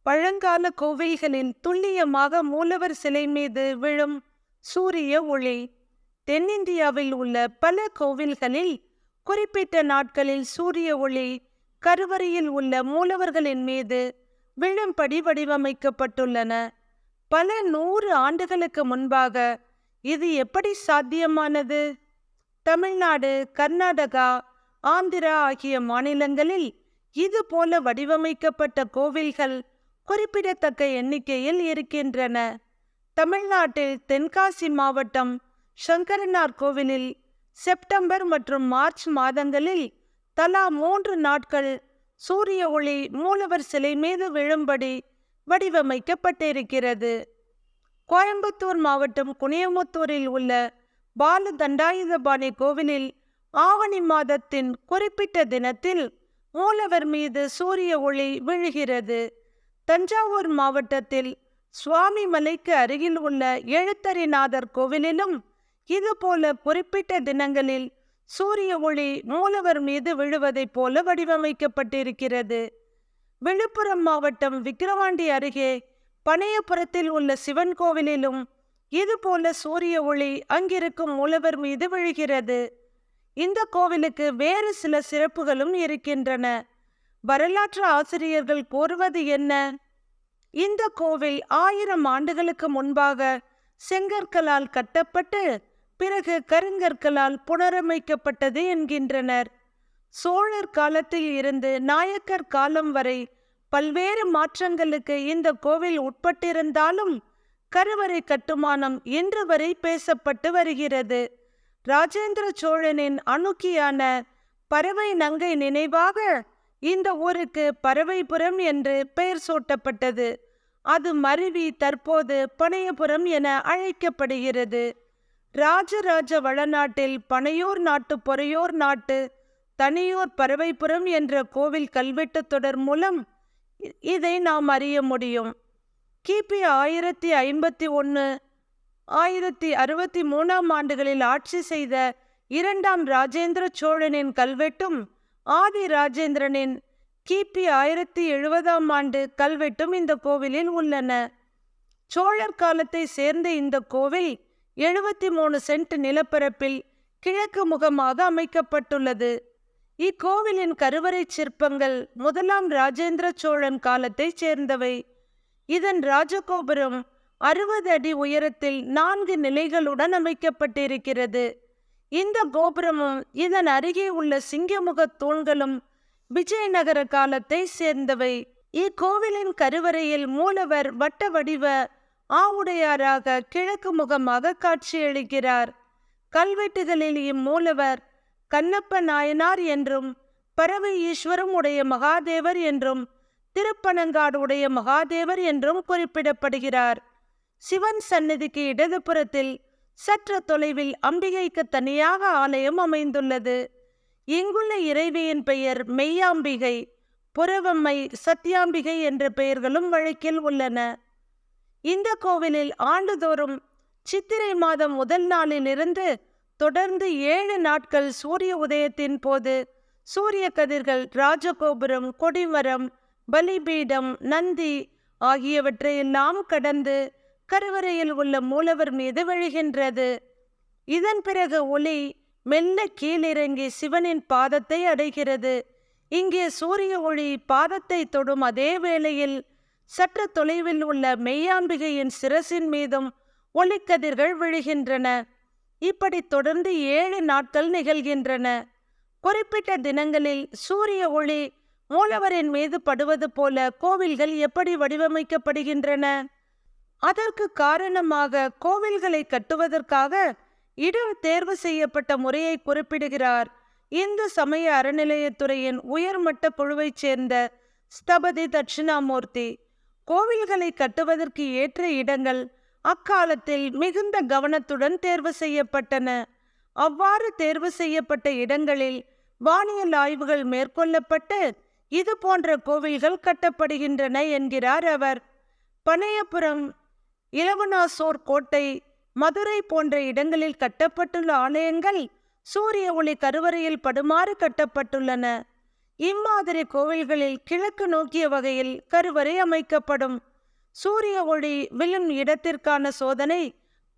பழங்கால கோவில்களில் துல்லியமாக மூலவர் சிலை மீது விழும் சூரிய ஒளி. தென்னிந்தியாவில் உள்ள பல கோவில்களில் குறிப்பிட்ட நாட்களில் சூரிய ஒளி கருவறையில் உள்ள மூலவர்களின் மீது விழும்படி வடிவமைக்கப்பட்டுள்ளன. பல 100 ஆண்டுகளுக்கு முன்பாக இது எப்படி சாத்தியமானது? தமிழ்நாடு, கர்நாடகா, ஆந்திரா ஆகிய மாநிலங்களில் இது போல வடிவமைக்கப்பட்ட கோவில்கள் குறிப்பிடத்தக்க எண்ணிக்கையில் இருக்கின்றன. தமிழ்நாட்டில் தென்காசி மாவட்டம் சங்கரனார் கோவிலில் செப்டம்பர் மற்றும் மார்ச் மாதங்களில் தலா 3 நாட்கள் சூரிய ஒளி மூலவர் சிலை மீது விழும்படி வடிவமைக்கப்பட்டிருக்கிறது. கோயம்புத்தூர் மாவட்டம் குனியமுத்தூரில் உள்ள பால தண்டாயுதபாணி கோவிலில் ஆவணி மாதத்தின் குறிப்பிட்ட தினத்தில் மூலவர் மீது சூரிய ஒளி விழுகிறது. தஞ்சாவூர் மாவட்டத்தில் சுவாமி மலைக்கு அருகில் உள்ள எழுத்தரிநாதர் கோவிலிலும் இதுபோல குறிப்பிட்ட தினங்களில் சூரிய ஒளி மூலவர் மீது விழுவதைப் போல வடிவமைக்கப்பட்டிருக்கிறது. விழுப்புரம் மாவட்டம் விக்கிரவாண்டி அருகே பனையபுரத்தில் உள்ள சிவன் கோவிலிலும் இதுபோல சூரிய ஒளி அங்கிருக்கும் மூலவர் மீது விழுகிறது. இந்த கோவிலுக்கு வேறு சில சிறப்புகளும் இருக்கின்றன. வரலாற்று ஆசிரியர்கள் கூறுவது என்ன? இந்த கோவில் 1000 ஆண்டுகளுக்கு முன்பாக செங்கற்களால் கட்டப்பட்டு பிறகு கருங்கற்களால் புனரமைக்கப்பட்டது என்கின்றனர். சோழர் காலத்தில் இருந்து நாயக்கர் காலம் வரை பல்வேறு மாற்றங்களுக்கு இந்த கோவில் உட்பட்டிருந்தாலும் கருவறை கட்டுமானம் இன்று வரை பேசப்பட்டு வருகிறது. ராஜேந்திர சோழனின் அணுக்கியான பறவை நங்கை நினைவாக இந்த ஊருக்கு பறவைபுரம் என்று பெயர் சூட்டப்பட்டது. அது மருவி தற்போது பனையபுரம் என அழைக்கப்படுகிறது. ராஜராஜ வளநாட்டில் பனையூர் நாட்டு பொறையோர் நாட்டு தனியூர் பறவைபுரம் என்ற கோவில் கல்வெட்டு தொடர் மூலம் இதை நாம் அறிய முடியும். கிபி 1051, 1063 ஆண்டுகளில் ஆட்சி செய்த 2ஆம் ராஜேந்திர சோழனின் கல்வெட்டும் ஆதி ராஜேந்திரனின் கிபி 1070 ஆண்டு கல்வெட்டும் இந்த கோவிலில் உள்ளன. சோழர் காலத்தை சேர்ந்த இந்த கோவில் 73 சென்ட் நிலப்பரப்பில் கிழக்கு முகமாக அமைக்கப்பட்டுள்ளது. இக்கோவிலின் கருவறை சிற்பங்கள் 1ஆம் ராஜேந்திர சோழன் காலத்தை சேர்ந்தவை. இதன் ராஜகோபுரம் 60 அடி உயரத்தில் 4 நிலைகளுடன் அமைக்கப்பட்டிருக்கிறது. இந்த கோபுரமும் இதன் அருகே உள்ள சிங்கமுக தூண்களும் விஜயநகர காலத்தை சேர்ந்தவை. இக்கோவிலின் கருவறையில் மூலவர் வட்ட வடிவ ஆவுடையாராக கிழக்கு முகமாக காட்சியளிக்கிறார். கல்வெட்டுகளில் இம்மூலவர் கண்ணப்ப நாயனார் என்றும் பறவை ஈஸ்வரம் உடைய மகாதேவர் என்றும் திருப்பனங்காடு உடைய மகாதேவர் என்றும் குறிப்பிடப்படுகிறார். சிவன் சந்நிதிக்கு இடதுபுறத்தில் சற்று தொலைவில் அம்பிகைக்கு தனியாக ஆலயம் அமைந்துள்ளது. இங்குள்ள இறைவியின் பெயர் மெய்யாம்பிகை, புறவம்மை, சத்தியாம்பிகை என்ற பெயர்களும் வழக்கில் உள்ளன. இந்த கோவிலில் ஆண்டுதோறும் சித்திரை மாதம் 1 நாளிலிருந்து தொடர்ந்து 7 நாட்கள் சூரிய உதயத்தின் போது சூரிய கதிர்கள் ராஜகோபுரம், கொடிமரம், பலிபீடம், நந்தி ஆகியவற்றையெல்லாம் கடந்து கருவறையில் உள்ள மூலவர் மீது விழுகின்றது. இதன் பிறகு ஒளி மெல்ல கீழிறங்கி சிவனின் பாதத்தை அடைகிறது. இங்கே சூரிய ஒளி பாதத்தை தொடும் அதே வேளையில் சற்று தொலைவில் உள்ள மெய்யாம்பிகையின் சிரசின் மீதும் ஒளிக்கதிர்கள் விழுகின்றன. இப்படி தொடர்ந்து 7 நாட்கள் நிகழ்கின்றன. குறிப்பிட்ட தினங்களில் சூரிய ஒளி மூலவரின் மீது படுவது போல கோவில்கள் எப்படி வடிவமைக்கப்படுகின்றன? அதற்கு காரணமாக கோவில்களை கட்டுவதற்காக இடம் தேர்வு செய்யப்பட்ட முறையை குறிப்பிடுகிறார் இந்து சமய அறநிலையத்துறையின் உயர்மட்ட குழுவைச் சேர்ந்த ஸ்தபதி தட்சிணாமூர்த்தி. கோவில்களை கட்டுவதற்கு ஏற்ற இடங்கள் அக்காலத்தில் மிகுந்த கவனத்துடன் தேர்வு செய்யப்பட்டன. அவ்வாறு தேர்வு செய்யப்பட்ட இடங்களில் வானியல் ஆய்வுகள் மேற்கொள்ளப்பட்டு இது போன்ற கோவில்கள் கட்டப்படுகின்றன என்கிறார் அவர். பனையபுரம், இளவனாசோர் கோட்டை, மதுரை போன்ற இடங்களில் கட்டப்பட்டுள்ள ஆலயங்கள் சூரிய ஒளி கருவறையில் படுமாறு கட்டப்பட்டுள்ளன. இம்மாதிரி கோவில்களில் கிழக்கு நோக்கிய வகையில் கருவறை அமைக்கப்படும். சூரிய ஒளி விழும் இடத்திற்கான சோதனை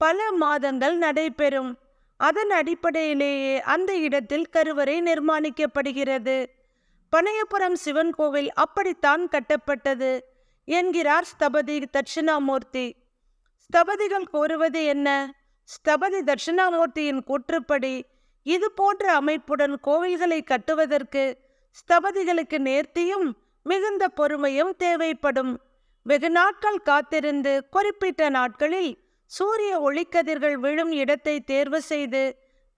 பல மாதங்கள் நடைபெறும். அதன் அடிப்படையிலேயே அந்த இடத்தில் கருவறை நிர்மாணிக்கப்படுகிறது. பனையபுரம் சிவன் கோவில் அப்படித்தான் கட்டப்பட்டது என்கிறார் ஸ்தபதி தட்சிணாமூர்த்தி. ஸ்தபதிகள் கூறுவது என்ன? ஸ்தபதி தட்சிணாமூர்த்தியின் கூற்றுப்படி இது போன்ற அமைப்புடன் கோவில்களை கட்டுவதற்கு ஸ்தபதிகளுக்கு நேர்த்தியும் மிகுந்த பொறுமையும் தேவைப்படும். வெகு நாட்கள் காத்திருந்து குறிப்பிட்ட நாட்களில் சூரிய ஒளிக்கதிர்கள் விழும் இடத்தை தேர்வு செய்து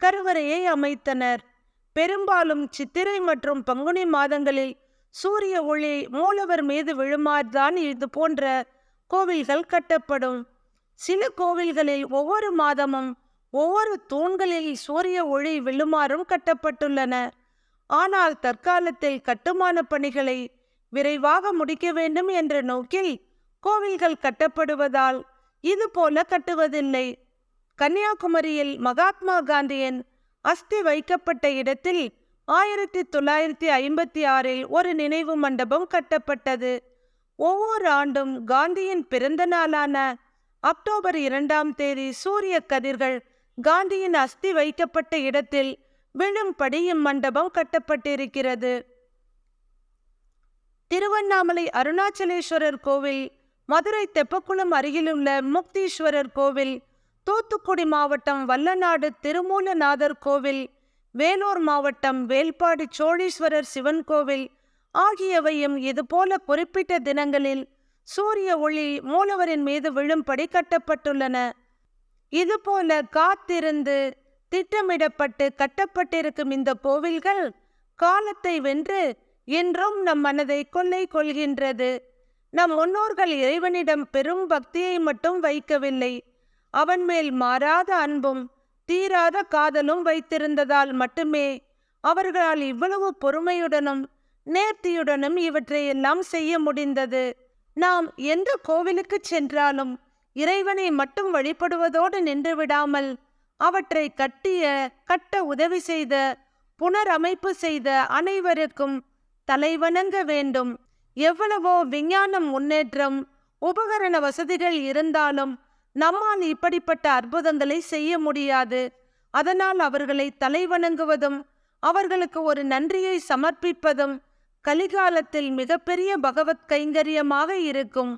கருவறையை அமைத்தனர். பெரும்பாலும் சித்திரை மற்றும் பங்குனி மாதங்களில் சூரிய ஒளி மூலவர் மீது விழுமாறுதான் இது போன்ற கோவில்கள் கட்டப்படும். சில கோவில்களில் ஒவ்வொரு மாதமும் ஒவ்வொரு தூண்களில் சூரிய ஒளி விழுமாறும் கட்டப்பட்டுள்ளன. ஆனால் தற்காலத்தில் கட்டுமான பணிகளை விரைவாக முடிக்க வேண்டும் என்ற நோக்கில் கோவில்கள் கட்டப்படுவதால் இது போல கட்டுவதில்லை. கன்னியாகுமரியில் மகாத்மா காந்தியின் அஸ்தி வைக்கப்பட்ட இடத்தில் 1956 ஒரு நினைவு மண்டபம் கட்டப்பட்டது. ஒவ்வொரு ஆண்டும் காந்தியின் பிறந்த நாளான அக்டோபர் 2 சூரிய கதிர்கள் காந்தியின் அஸ்தி வைக்கப்பட்ட இடத்தில் விழும்படி இம்மண்டபம் கட்டப்பட்டிருக்கிறது. திருவண்ணாமலை அருணாச்சலேஸ்வரர் கோவில், மதுரை தெப்பக்குளம் அருகிலுள்ள முக்தீஸ்வரர் கோவில், தூத்துக்குடி மாவட்டம் வல்லநாடு திருமூலநாதர் கோவில், வேலூர் மாவட்டம் வேல்பாடி சோழீஸ்வரர் சிவன் கோவில் ஆகியவையும் இதுபோல குறிப்பிட்ட தினங்களில் சூரிய ஒளி மூலவரின் மீது விழும்படி கட்டப்பட்டுள்ளன. இதுபோல காத்திருந்து திட்டமிடப்பட்டு கட்டப்பட்டிருக்கும் இந்த கோவில்கள் காலத்தை வென்று இன்றும் நம் மனதை கொள்ளை கொள்கின்றது. நம் முன்னோர்கள் இறைவனிடம் பெரும் பக்தியை மட்டும் வைக்கவில்லை, அவன் மேல் மாறாத அன்பும் தீராத காதலும் வைத்திருந்ததால் மட்டுமே அவர்களால் இவ்வளவு பொறுமையுடனும் நேர்த்தியுடனும் இவற்றையெல்லாம் செய்ய முடிந்தது. நாம் எந்த கோவிலுக்கு சென்றாலும் இறைவனை மட்டும் வழிபடுவதோடு நின்று விடாமல் அவற்றை கட்ட உதவி செய்த, புனரமைப்பு செய்த அனைவருக்கும் தலைவணங்க வேண்டும். எவ்வளவோ விஞ்ஞானம் முன்னேற்றம், உபகரண வசதிகள் இருந்தாலும் நம்மால் இப்படிப்பட்ட அற்புதங்களை செய்ய முடியாது. அதனால் அவர்களை தலைவணங்குவதும் அவர்களுக்கு ஒரு நன்றியை சமர்ப்பிப்பதும் கலிகாலத்தில் மிகப்பெரிய பகவத் கைங்கரியமாக இருக்கும்.